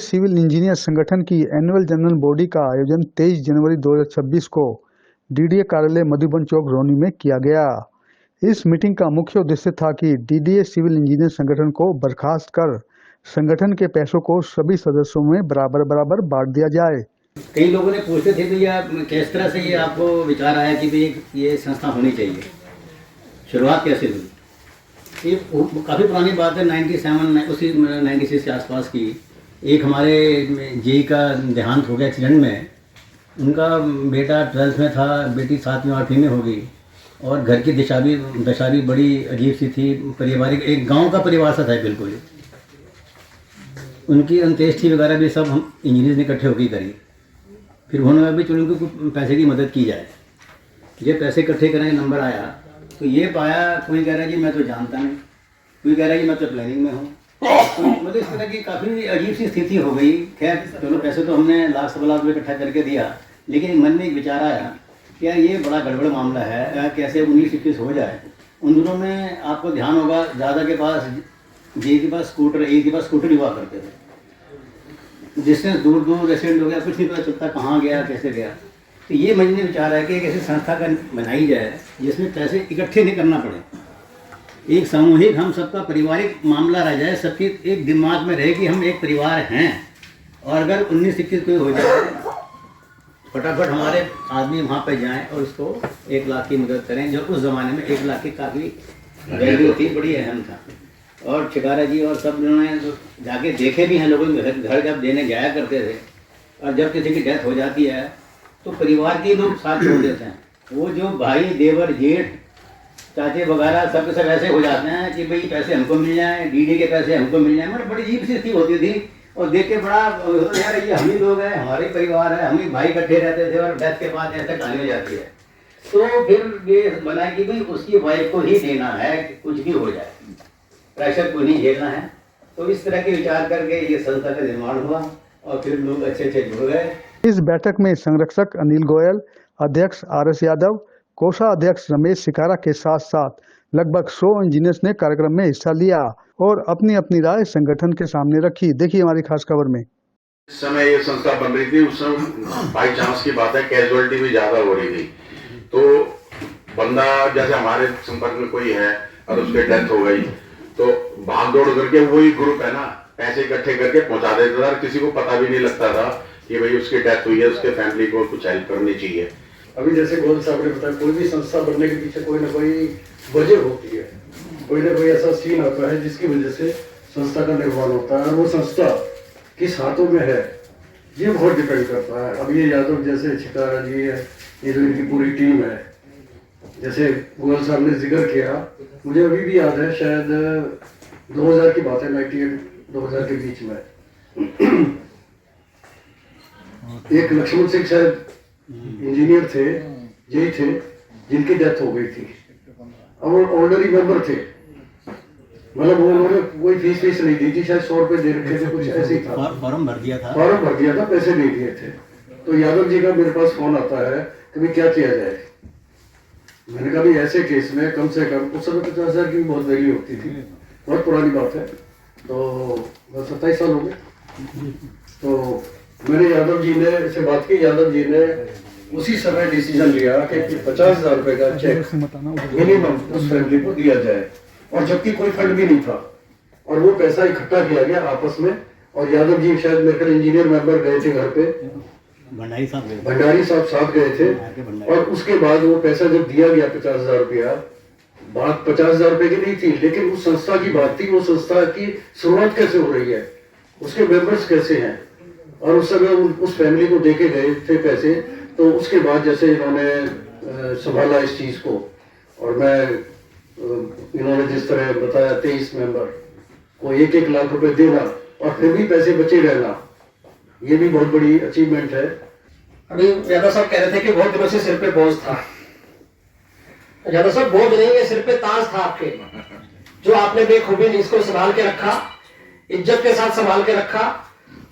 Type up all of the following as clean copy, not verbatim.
Civil engineer संगठन की annual general body का आयोजन 23 जनवरी 2026 को डीडीए कार्यालय मधुबन चौक रोनी में किया गया। इस मीटिंग का मुख्य उद्देश्य था कि डीडीए सिविल इंजीनियर संगठन को बर्खास्त कर संगठन के पैसों को सभी सदस्यों में बराबर बांट दिया जाए। कई लोगों ने पूछते थे भैया किस तरह से ये आपको विचार आया कि भाई ये संस्था होनी चाहिए, शुरुआत कैसे हुई? ये काफ़ी पुरानी बात है, 97 उसी 96 के आसपास की। एक हमारे जेई का देहांत हो गया एक्सीडेंट में। उनका बेटा 12th में था, बेटी 7वीं 8वीं में हो गई और घर की दशा भी बड़ी अजीब सी थी। पारिवारिक एक गांव का परिवार सा था बिल्कुल। उनकी अंत्येष्टि वगैरह भी सब हम इंजीनियर ने इकट्ठे होकर करी। फिर उन्होंने भी चलो उनको कुछ पैसे की मदद की जाए। ये पैसे इकट्ठे करने का नंबर आया तो ये पाया, कोई कह रहा है जी मैं तो जानता नहीं, कोई कह रहा है कि मैं तो प्लानिंग में हूँ। तो मतलब इस तरह की काफ़ी अजीब सी स्थिति हो गई। खैर चलो पैसे तो हमने लाख सवा लाख रुपये इकट्ठा करके दिया, लेकिन मन में एक विचार आया कि यार ये बड़ा गड़बड़ मामला है, कैसे 19-21 हो जाए। उन दिनों में आपको ध्यान होगा ज़्यादा के पास जे के पास स्कूटर, ए के पास स्कूटर हुआ करते थे, जिससे दूर दूर एक्सीडेंट हो गया, कुछ नहीं पता चलता कहाँ गया कैसे गया। तो ये मन में विचार है कि एक ऐसी संस्था का बनाई जाए जिसमें पैसे इकट्ठे नहीं करना पड़े, एक सामूहिक हम सबका पारिवारिक मामला रह जाए, सबकी एक दिमाग में रहे कि हम एक परिवार हैं। और अगर 19-21 कोई हो जाए फटाफट हमारे आदमी वहाँ पे जाएं और उसको 1 लाख की मदद करें, जो उस ज़माने में 1 लाख की काफ़ी वैल्यू थी, बड़ी अहम था। और छिकारा जी और सब उन्होंने जाके देखे भी हैं, लोगों के घर जब देने जाया करते थे। और जब किसी की डेथ हो जाती है तो परिवार के लोग साथ छोड़ देते हैं। वो जो भाई देवर जेठ चाचे वगैरह सब ऐसे हो जाते हैं कि भाई पैसे हमको मिल जाएं, डीडी के पैसे हमको मिल जाएं। मतलब बड़ी अजीब सी स्थिति होती थी और देख के बड़ा यार ये हम ही लोग हैं, हमारे परिवार है, हम ही भाई इकट्ठे रहते थे और डेथ के बाद ऐसे कहानी हो जाती है। तो फिर ये बना कि भाई उसकी वाइफ को ही देना है कि कुछ भी हो जाए, प्रेशर को नहीं झेलना है। तो इस तरह के विचार करके ये संस्था का निर्माण हुआ और फिर लोग अच्छे जुड़ गए। इस बैठक में संरक्षक अनिल गोयल, अध्यक्ष RS यादव, कोषाध्यक्ष रमेश सिकारा के साथ साथ लगभग 100 इंजीनियर्स ने कार्यक्रम में हिस्सा लिया और अपनी अपनी राय संगठन के सामने रखी। देखिए हमारी खास खबर में। इस समय ये संस्था बन रही थी, उस समय बाई चांस की बात है, कैजुअलिटी भी ज्यादा हो रही थी। तो बंदा जैसे हमारे संपर्क में कोई है और उसकी डेथ हो गई तो भाग दौड़ करके वही ग्रुप है ना, पैसे इकट्ठे करके पहुंचा देता था। किसी को पता भी नहीं लगता था कि भाई उसकी डेथ हुई है, उसके फैमिली को कुछ हेल्प करनी चाहिए। अभी जैसे गोयल साहब ने बताया, कोई भी संस्था बनने के पीछे कोई ना कोई वजह होती है, कोई ना कोई ऐसा सीन आता है जिसकी वजह से संस्था का निर्माण होता है। और वो संस्था किस हाथों में है ये बहुत डिपेंड करता है। अब ये यादव जैसे छिकारा जी है, ये जो इनकी पूरी टीम है, जैसे गोयल साहब ने जिक्र किया, मुझे अभी भी याद है, शायद 2000 की बात है, 98-2000 के बीच में एक लक्ष्मण सिंह शायद इंजीनियर थे, यही थे, जिनकी डेथ हो गई थी। अब वो ऑर्डनरी मेंबर थे, मतलब उन्होंने कोई फीस नहीं दी थी, शायद 100 रुपए दे रखे थे, कुछ ऐसे ही था। फॉर्म भर दिया था, पैसे नहीं दिए थे। तो यादव जी का मेरे पास फोन आता है कि भाई क्या किया जाए। मैंने कहा भी ऐसे केस में कम से कम उस समय 50,000 की भी बहुत वैल्यू होती थी, बहुत पुरानी बात है, तो 27 साल हो गए। तो मैंने यादव जी ने से बात की, यादव जी ने उसी समय डिसीजन लिया कि 50,000 रुपए का चेक मिनिमम उस फैमिली को दिया जाए, और जबकि कोई फंड भी नहीं था। और वो पैसा इकट्ठा किया गया आपस में, और यादव जी शायद मेरे इंजीनियर मेंबर गए थे घर पे, भंडारी साहब साथ गए थे। और उसके बाद वो पैसा जब दिया गया 50,000 रुपया, बात 50,000 रुपए की नहीं थी, लेकिन उस संस्था की बात थी। वो संस्था की शुरुआत कैसे हो रही है, उसके मेंबर्स कैसे हैं, और उस समय उस फैमिली को देके गए थे पैसे। तो उसके बाद जैसे इन्होंने संभाला इस चीज को, और इन्होंने जिस तरह बताया 23 मेंबर को 1-1 लाख रुपए देना और फिर भी पैसे बचे रहना, ये भी बहुत बड़ी अचीवमेंट है। अभी यादव साहब कह रहे थे कि बहुत दिनों से सिर पे बोझ था। यादव साहब बोझ नहीं है, सिर पे ताज था आपके, जो आपने बेखूबी इसको संभाल के रखा, इज्जत के साथ संभाल के रखा,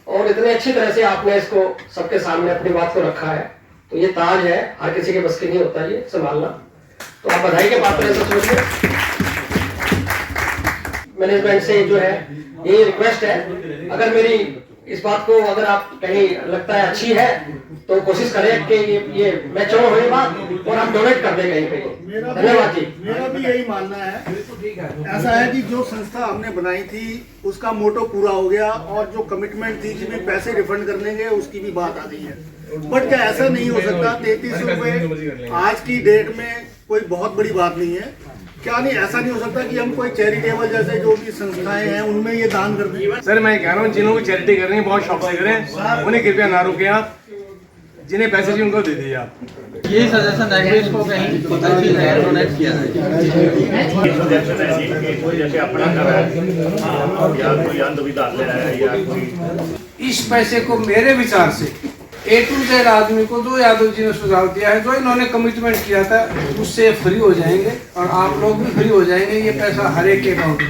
और इतने अच्छी तरह से आपने इसको सबके सामने अपनी बात को रखा है। तो ये ताज है, हर किसी के बस की नहीं होता ये संभालना। तो आप बधाई के पात्र हैं सच में। मैनेजमेंट से जो है ये रिक्वेस्ट है, अगर मेरी इस बात को अगर आप कहीं लगता है अच्छी है तो कोशिश करें कि ये मैच्योर होने बाद और हम डोनेट कर दें कहीं पे। धन्यवाद जी। मेरा भी यही मानना है, ऐसा है कि जो संस्था हमने बनाई थी उसका मोटो पूरा हो गया और जो कमिटमेंट थी कि पैसे रिफंड करने के उसकी भी बात आ गई है। बट क्या ऐसा नहीं हो सकता 33 रुपए आज की डेट में कोई बहुत बड़ी बात नहीं है। क्या नहीं, ऐसा नहीं हो सकता कि हम कोई चैरिटेबल जैसे जो भी संस्थाएं हैं उनमें ये दान कर दें? सर मैं कह रहा हूँ जिन्हों को चैरिटी करनी है बहुत शौक से करें, उन्हें कृपया ना रोकें आप, जिन्हें पैसे चाहिए उनको दे दीजिए आप। यही सजेशन है कि इसको कहीं डोनेट किया जाए। इस पैसे को मेरे विचार से A to Z आदमी को जो यादव जी ने सुझाव दिया है, जो इन्होंने कमिटमेंट किया था उससे फ्री हो जाएंगे और आप लोग भी फ्री हो जाएंगे। ये पैसा हर एक के अकाउंट में,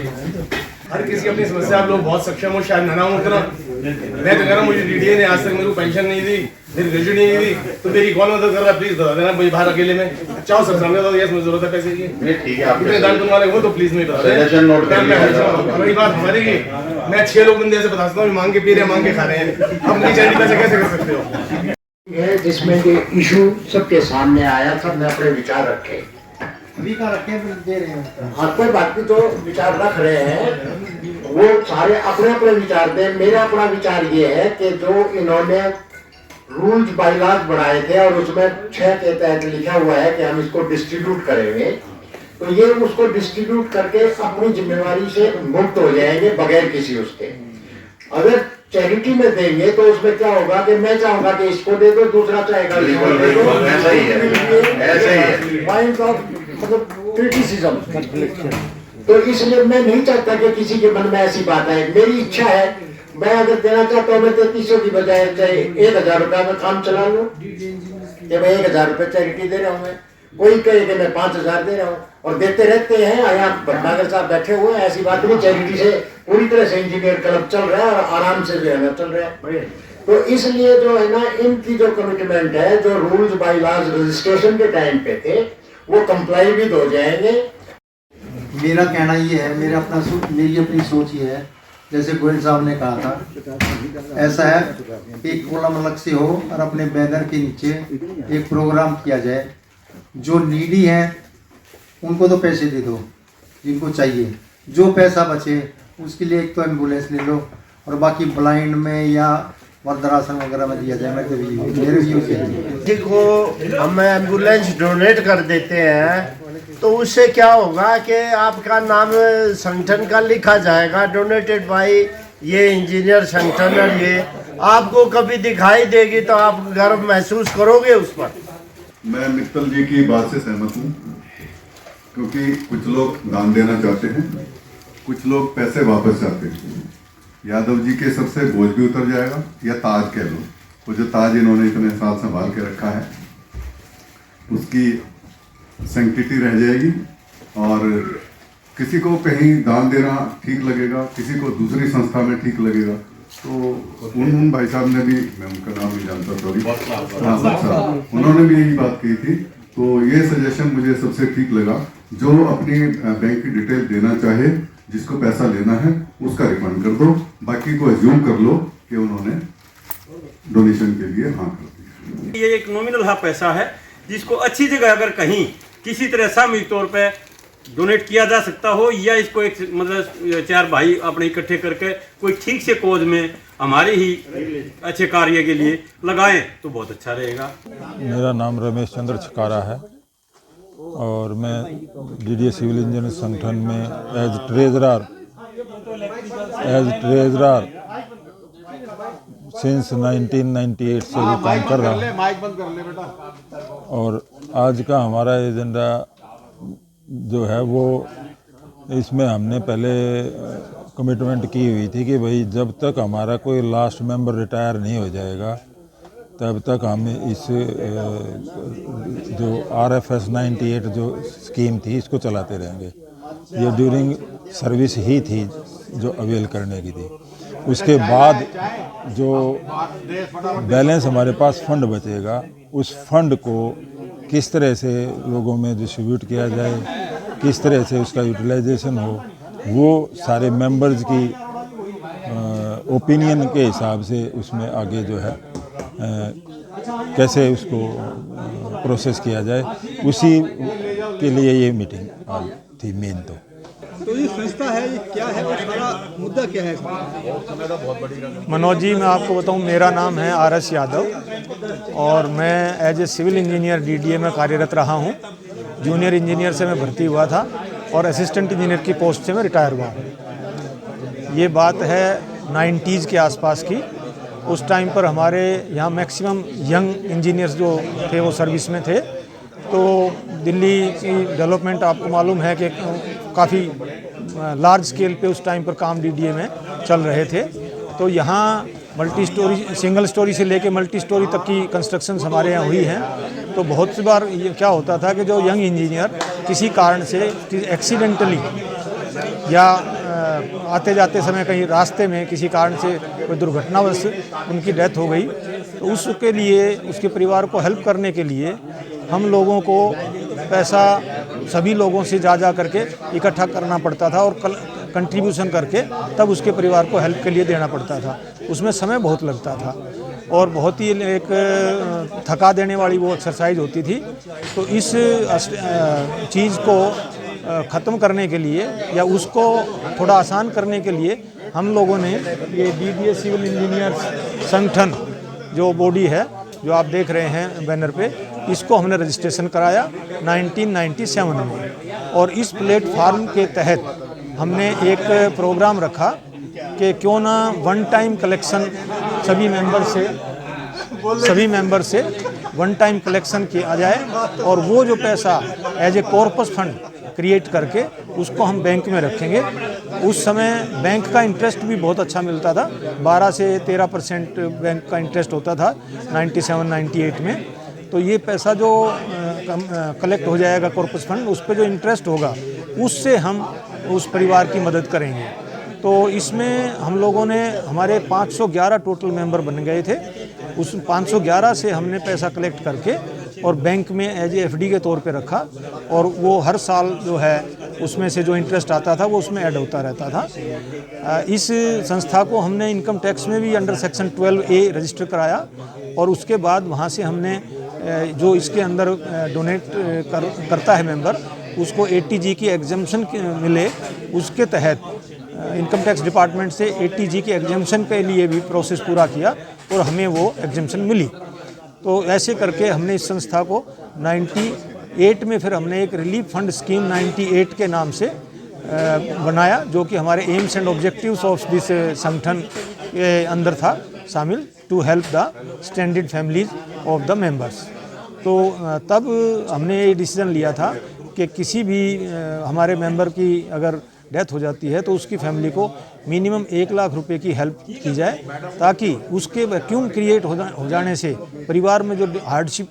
हर किसी की अपनी समस्या, आप लोग बहुत सक्षम हो, शायद ना हो उतना। मैं तो कह रहा हूँ मुझे डीडीए ने आज तक मेरे को पेंशन नहीं दी, मेरी ग्रेजुएटी नहीं दी, तो मेरी कौन मदद कर रहा है? प्लीज बता देना मुझे बाहर अकेले में। चाहो सर सामने तो यस मुझे जरूरत है पैसे की, ठीक है आप इतने दान करने वाले हो तो प्लीज नहीं बता सजेशन नोट कर लिया। रही बात हमारी की, मैं 6 लोग बंदे ऐसे बता सकता हूँ मांग के पी रहे मांग के खा रहे हैं, अपनी चैरिटी पैसे कैसे कर सकते हो? है जिसमें कि इशू सबके सामने आया, सब ने अपने विचार रखे। अभी का रखे दे रहे हैं। हाँ कोई बात नहीं, जो विचार रख रहे हैं वो सारे अपने अपने विचार दें। मेरा अपना विचार ये है कि जो इन्होंने रूल्स बाईलॉज बनाए थे और उसमें 6 के तहत लिखा हुआ है कि हम इसको डिस्ट्रीब्यूट करेंगे, तो ये उसको डिस्ट्रीब्यूट करके अपनी जिम्मेवारी से मुक्त हो जाएंगे बगैर किसी उसके। अगर चैरिटी में देंगे तो उसमें क्या होगा कि मैं चाहूंगा कि इसको दे दो, दूसरा चाहेगा इसको दे दो, ऐसा ही है, ऐसा ही है। पॉइंट ऑफ मतलब क्रिटिसिज्म। तो इसलिए मैं नहीं चाहता कि किसी के मन में ऐसी बात आए। मेरी इच्छा है, मैं अगर देना चाहता हूँ मैं 3300 की बजाय चाहे 1000 रुपया में काम चला लूँ कि मैं 1000 रुपये चैरिटी दे रहा हूँ। मैं कोई कहे कि मैं 5000 दे रहा हूँ और देते रहते हैं। यहाँ भटनागर साहब बैठे हुए हैं, ऐसी बात नहीं। चैरिटी से पूरी तरह से इंजीनियर क्लब चल रहा है और आराम से जो है ना चल रहा है। तो इसलिए जो है ना इनकी जो कमिटमेंट है, जो रूल्स बाय लॉज रजिस्ट्रेशन के टाइम पे थे, वो कंप्लाई भी हो जाएंगे। मेरा कहना ये है, मेरी अपनी सोच ये है, जैसे गोयल साहब ने कहा था, ऐसा है एक कॉलम अलग से हो और अपने बैनर के नीचे एक प्रोग्राम किया जाए। जो नीडी हैं उनको तो पैसे दे दो जिनको चाहिए, जो पैसा बचे उसके लिए एक तो एम्बुलेंस ले लो और बाकी ब्लाइंड में या वृद्धाश्रम वगैरह में दिया जाए। मैं तो मेरे व्यू से को हम एम्बुलेंस डोनेट कर देते हैं तो उससे क्या होगा कि आपका नाम संगठन का लिखा जाएगा, डोनेटेड बाय ये इंजीनियर संगठन, और ये आपको कभी दिखाई देगी तो आप गर्व महसूस करोगे उस पर। मैं मित्तल जी की बात से सहमत हूँ, क्योंकि कुछ लोग दान देना चाहते हैं, कुछ लोग पैसे वापस चाहते हैं। यादव जी के सबसे बोझ भी उतर जाएगा, या ताज कह लो, वो जो ताज इन्होंने इतने साल संभाल के रखा है उसकी सैंक्टिटी रह जाएगी। और किसी को कहीं दान देना ठीक लगेगा, किसी को दूसरी संस्था में ठीक लगेगा। तो उन भाई साहब ने भी, मैं उनका नाम नहीं जानता, सॉरी, उन्होंने भी यही बात कही थी। तो ये सजेशन मुझे सबसे ठीक लगा। जो अपनी बैंक की डिटेल देना चाहे, जिसको पैसा लेना है उसका रिफंड कर दो, बाकी को एज्यूम कर लो कि उन्होंने डोनेशन के लिए हाँ कर दिया। ये एक नॉमिनल हाँ पैसा है जिसको अच्छी जगह अगर कहीं किसी तरह सामूहिक तौर पे डोनेट किया जा सकता हो, या इसको एक मतलब 4 भाई अपने इकट्ठे करके कोई ठीक से कॉज में हमारे ही अच्छे कार्य के लिए लगाएं तो बहुत अच्छा रहेगा। मेरा नाम रमेश चंद्र छकारा है और मैं डीडीए सिविल इंजीनियर संगठन में एज ट्रेजरर सिंस 1998 से भी काम कर रहा हूँ। और आज का हमारा एजेंडा जो है वो, इसमें हमने पहले कमिटमेंट की हुई थी कि भाई जब तक हमारा कोई लास्ट मेंबर रिटायर नहीं हो जाएगा तब तक हम इस जो RFS 98 जो स्कीम थी इसको चलाते रहेंगे। ये ड्यूरिंग सर्विस ही थी जो अवेल करने की थी। उसके बाद जो बैलेंस हमारे पास फंड बचेगा, उस फंड को किस तरह से लोगों में डिस्ट्रीब्यूट किया जाए, किस तरह से उसका यूटिलाइजेशन हो, वो सारे मेंबर्स की ओपिनियन के हिसाब से उसमें आगे जो है कैसे उसको प्रोसेस किया जाए, उसी के लिए ये मीटिंग आज थी मेन। तो ये संस्था है, ये क्या है और सारा मुद्दा क्या है? मनोज जी, मैं आपको बताऊं, मेरा नाम है RS यादव और मैं as a civil engineer DDA में कार्यरत रहा हूं। जूनियर इंजीनियर से मैं भर्ती हुआ था और असिस्टेंट इंजीनियर की पोस्ट से मैं रिटायर हुआ हूं। ये बात है 90s के आसपास की। उस टाइम पर हमारे यहाँ मैक्सिमम यंग इंजीनियर्स जो थे वो सर्विस में थे। तो दिल्ली की डेवलपमेंट आपको मालूम है कि काफ़ी लार्ज स्केल पे उस टाइम पर काम DDA में चल रहे थे। तो यहाँ मल्टी स्टोरी, सिंगल स्टोरी से लेके मल्टी स्टोरी तक की कंस्ट्रक्शंस हमारे यहाँ हुई हैं। तो बहुत सी बार ये क्या होता था कि जो यंग इंजीनियर किसी कारण से एक्सीडेंटली या आते जाते समय कहीं रास्ते में किसी कारण से कोई दुर्घटनावश उनकी डेथ हो गई, तो उसके लिए, उसके परिवार को हेल्प करने के लिए हम लोगों को पैसा सभी लोगों से जा करके इकट्ठा करना पड़ता था और कंट्रीब्यूशन करके तब उसके परिवार को हेल्प के लिए देना पड़ता था। उसमें समय बहुत लगता था और बहुत ही एक थका देने वाली वो एक्सरसाइज होती थी। तो इस चीज़ को ख़त्म करने के लिए या उसको थोड़ा आसान करने के लिए हम लोगों ने ये DDA सिविल इंजीनियर्स संगठन जो बॉडी है, जो आप देख रहे हैं बैनर पे, इसको हमने रजिस्ट्रेशन कराया 1997 में। और इस प्लेटफार्म के तहत हमने एक प्रोग्राम रखा कि क्यों ना वन टाइम कलेक्शन सभी मेंबर से वन टाइम कलेक्शन किया जाए और वो जो पैसा as a corpus fund create करके उसको हम बैंक में रखेंगे। उस समय बैंक का इंटरेस्ट भी बहुत अच्छा मिलता था, 12 से 13% बैंक का इंटरेस्ट होता था 97-98 में। तो ये पैसा जो कलेक्ट हो जाएगा कॉर्पस फंड, उस पर जो इंटरेस्ट होगा उससे हम उस परिवार की मदद करेंगे। तो इसमें हम लोगों ने, हमारे 511 टोटल मेंबर बन गए थे। उस 511 से हमने पैसा कलेक्ट करके और बैंक में एज ए FD के तौर पे रखा और वो हर साल जो है उसमें से जो इंटरेस्ट आता था वो उसमें ऐड होता रहता था। इस संस्था को हमने इनकम टैक्स में भी अंडर सेक्शन 12A रजिस्टर कराया और उसके बाद वहाँ से हमने जो इसके अंदर डोनेट करता है मेंबर, उसको ATG की एग्जम्पशन मिले, उसके तहत इनकम टैक्स डिपार्टमेंट से ATG की एग्जम्पशन के लिए भी प्रोसेस पूरा किया और हमें वो एग्जम्पशन मिली। तो ऐसे करके हमने इस संस्था को 98 में फिर हमने एक रिलीफ फंड स्कीम 98 के नाम से बनाया, जो कि हमारे aims and objectives of this संगठन के अंदर था शामिल, to help the stranded families of the members. तो तब हमने ये डिसीजन लिया था कि किसी भी हमारे मेंबर की अगर डेथ हो जाती है तो उसकी फैमिली को मिनिमम 1 लाख रुपए की हेल्प की जाए, ताकि उसके वैक्यूम क्रिएट हो जाने से परिवार में जो हार्डशिप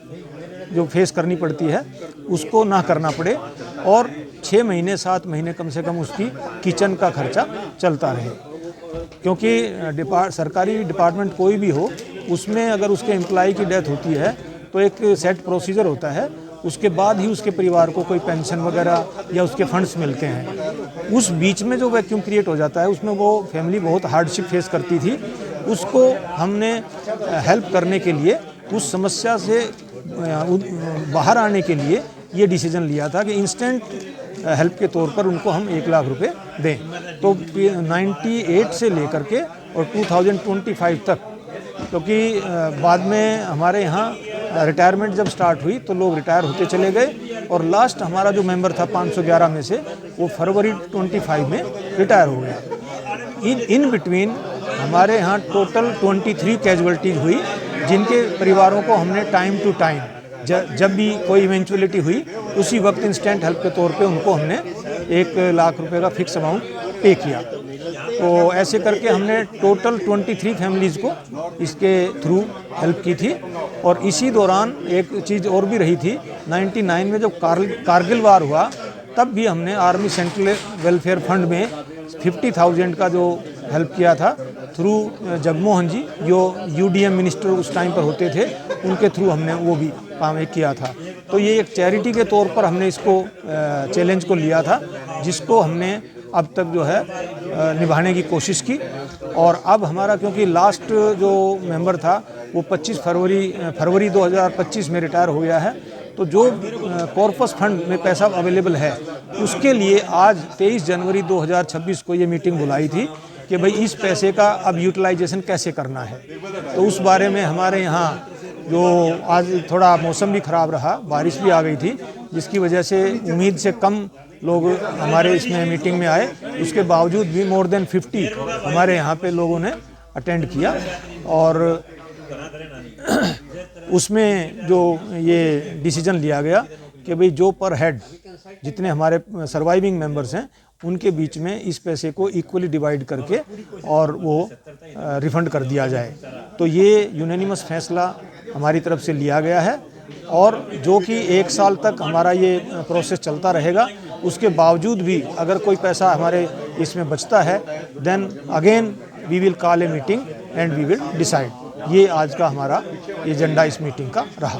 जो फेस करनी पड़ती है उसको ना करना पड़े और 6 महीने 7 महीने कम से कम उसकी किचन का खर्चा चलता रहे। क्योंकि सरकारी डिपार्टमेंट कोई भी हो, उसमें अगर उसके एम्प्लॉय की डेथ होती है तो एक सेट प्रोसीजर होता है, उसके बाद ही उसके परिवार को कोई पेंशन वगैरह या उसके फंड्स मिलते हैं। उस बीच में जो वैक्यूम क्रिएट हो जाता है उसमें वो फैमिली बहुत हार्डशिप फेस करती थी। उसको हमने हेल्प करने के लिए, उस समस्या से बाहर आने के लिए ये डिसीजन लिया था कि इंस्टेंट हेल्प के तौर पर उनको हम 1 लाख रुपए दें। तो 98 से लेकर के और 2025 तक, क्योंकि बाद में हमारे यहाँ रिटायरमेंट जब स्टार्ट हुई तो लोग रिटायर होते चले गए और लास्ट हमारा जो मेंबर था 511 में से वो फरवरी 25 में रिटायर हो गया। इन बिटवीन हमारे यहाँ टोटल 23 कैजुअल्टीज हुई, जिनके परिवारों को हमने टाइम टू टाइम जब भी कोई इवेंचुअलिटी हुई उसी वक्त इंस्टेंट हेल्प के तौर पे उनको हमने 1 लाख रुपए का फिक्स अमाउंट पे किया। तो ऐसे करके हमने टोटल 23 फैमिलीज़ को इसके थ्रू हेल्प की थी। और इसी दौरान एक चीज़ और भी रही थी, 99 में जब कारगिल वार हुआ तब भी हमने आर्मी सेंट्रल वेलफेयर फंड में 50,000 का जो हेल्प किया था थ्रू जगमोहन जी, जो UDM मिनिस्टर उस टाइम पर होते थे, उनके थ्रू हमने वो भी काम किया था। तो ये एक चैरिटी के तौर पर हमने इसको चैलेंज को लिया था, जिसको हमने अब तक जो है निभाने की कोशिश की। और अब हमारा, क्योंकि लास्ट जो मेंबर था वो 25 फरवरी 2025 में रिटायर हो गया है, तो जो कॉर्पस फंड में पैसा अवेलेबल है उसके लिए आज 23 जनवरी 2026 को ये मीटिंग बुलाई थी कि भाई इस पैसे का अब यूटिलाइजेशन कैसे करना है। तो उस बारे में हमारे यहाँ जो आज थोड़ा मौसम भी ख़राब रहा, बारिश भी आ गई थी, जिसकी वजह से उम्मीद से कम लोग हमारे इसमें मीटिंग में आए। उसके बावजूद भी मोर देन 50 हमारे यहाँ पे लोगों ने अटेंड किया। और उसमें जो ये डिसीजन लिया गया कि भाई जो पर हेड जितने हमारे सर्वाइविंग मेंबर्स हैं उनके बीच में इस पैसे को इक्वली डिवाइड करके और वो रिफंड कर दिया जाए। तो ये यूनानिमस फैसला हमारी तरफ से लिया गया है और जो कि 1 साल तक हमारा ये प्रोसेस चलता रहेगा। उसके बावजूद भी अगर कोई पैसा हमारे इसमें बचता है then again we will call a meeting and we will decide. ये आज का हमारा एजेंडा इस मीटिंग का रहा।